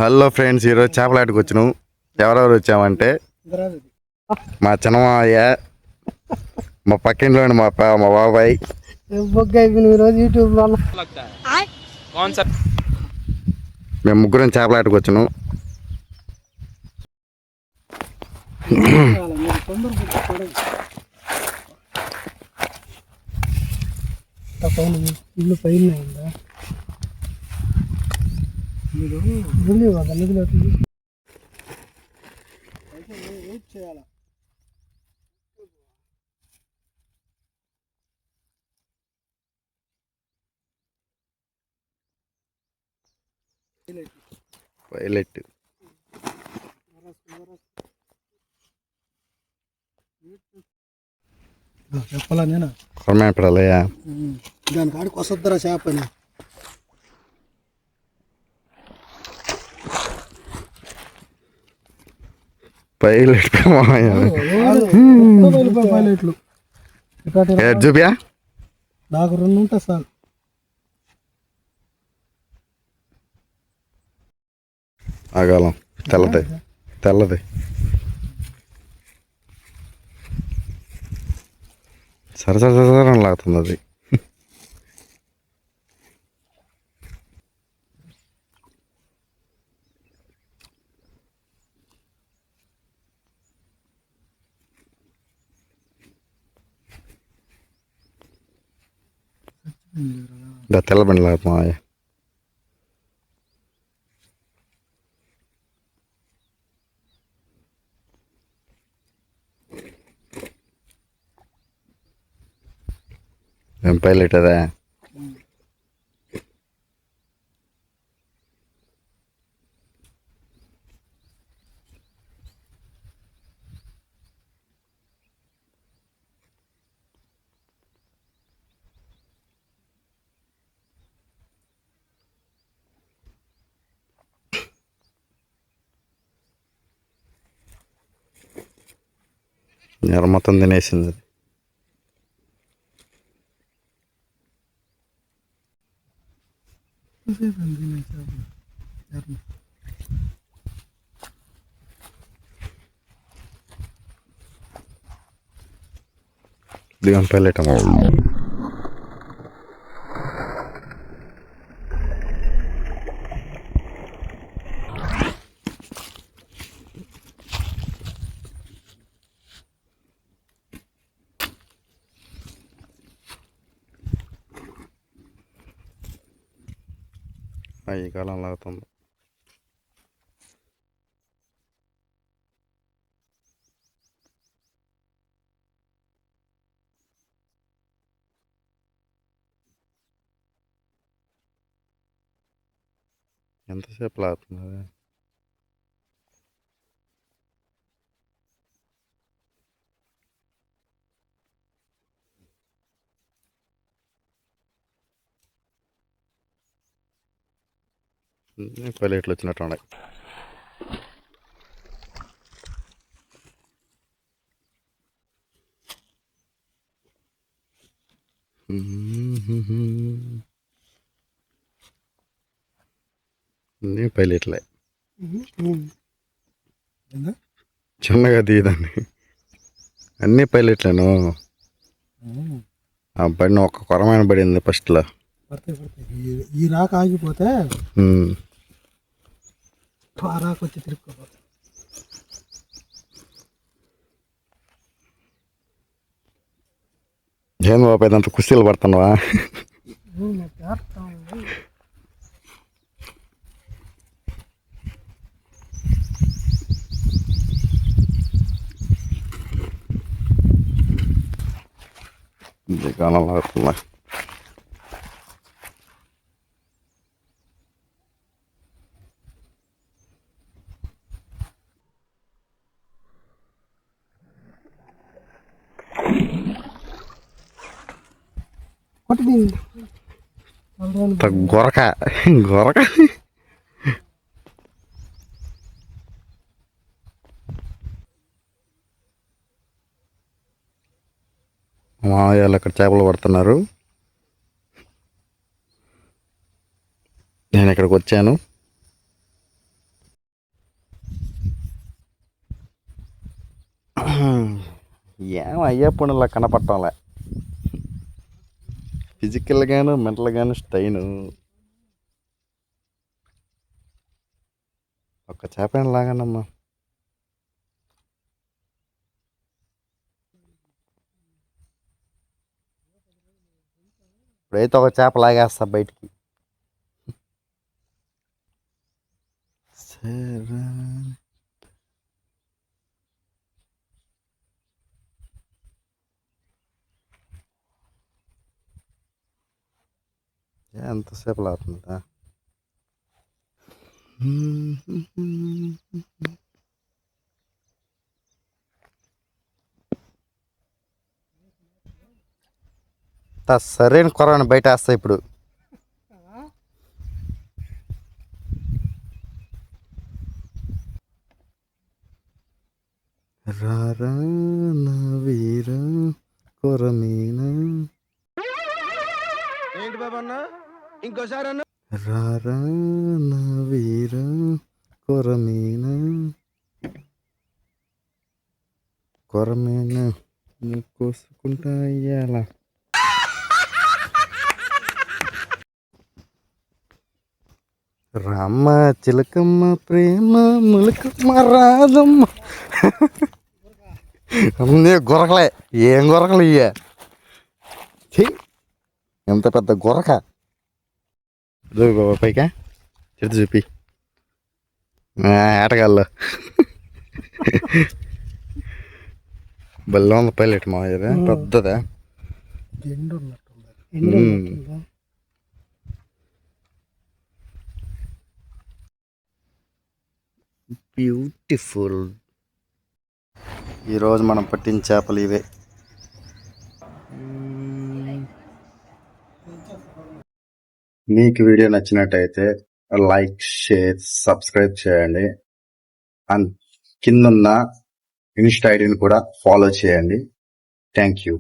Hello friends, ఈరోజు చేపలాటకు వచ్చినాం. ఎవరెవరు వచ్చామంటే మా చిన్నమావయ్య, మా పక్కింట్లోని మా బాబాయ్, మేము ముగ్గురం చేపలాటకు వచ్చినాం. ఇల్లు పైన చేయాల పైలట్ చెప్పాలా నేను కొరమేపడాలయ్యా. దాని కాడికి వస్తుందరా చేపని. పైలట్ పైలట్లు చూపియా. నాకు 2 ఉంటాయి సార్. ఆగాలం తెల్లది తెల్లది సరసరసరని లాగుతుంది అది. తెల్ల బండి లాగుతున్నా. ఏం పైలట్ అదే. ఎర్ర మొత్తం తినేసింది అది. దిగం పైలట్ అమ్మ. ఈ కాలం లాగుతుంది. ఎంతసేపు లాగుతుంది అది. పైలట్లు వచ్చినట్టు ఉన్నాయి. పైలట్లే చిన్నగా తీయదండి. అన్నీ పైలట్లేను. ఆ బండి ఒక కొరమైన పడింది ఫస్ట్లో. ఈ రాక ఆగిపోతే ఆ రాక వచ్చి తిరుక్కోపోతే. ఏం బాబు ఇదంతా కుస్తీలు పడుతున్నావా? కాలం లాగుతున్నా. గొరక గొరక మామయ్యలు అక్కడ చేపలు పడుతున్నారు. నేను ఇక్కడికి వచ్చాను. ఏం అయ్యే పనులా కనపడటంలే. ఫిజికల్గాను మెంటల్గాను స్ట్రెయిన్. ఒక చేపని లాగానమ్మా. ఇప్పుడైతే ఒక చేప లాగేస్తా బయటికి. సరే. ఎంతసేపు లాగుతుందా? సరైన కొరని బయట వేస్తా ఇప్పుడు. రారా నా వీర కొరమీనా. ఏంటి బాబా అన్న ఇంకోసారి అన్న రారా నా వీర కొరమీనా. కొరమీనా కోసుకుంటా అయ్యాల. రామ్మ చిలకమ్మ ప్రేమ ములకమ్మ రాదమ్మ. అన్నీ గొరకలే. ఏం గొరకలు ఇయ్యా. ఎంత పెద్ద గొరక. బాబా పైకా చెట్టు చూపి. ఏటగాళ్ళు బల్ల ఉంది పైలట్ మా ఇది పెద్దదా. ఎండు ఉన్నట్టుందా? ఎండు ఉన్నట్టుందా? బ్యూటిఫుల్. ఈరోజు మనం పట్టిన చేపలు ఇవే. మీకు వీడియో నచ్చినట్టయితే లైక్, షేర్, సబ్స్క్రైబ్ చేయండి. అండ్ కిందున్న ఇన్స్టా ఐడిని కూడా ఫాలో చేయండి. Thank you.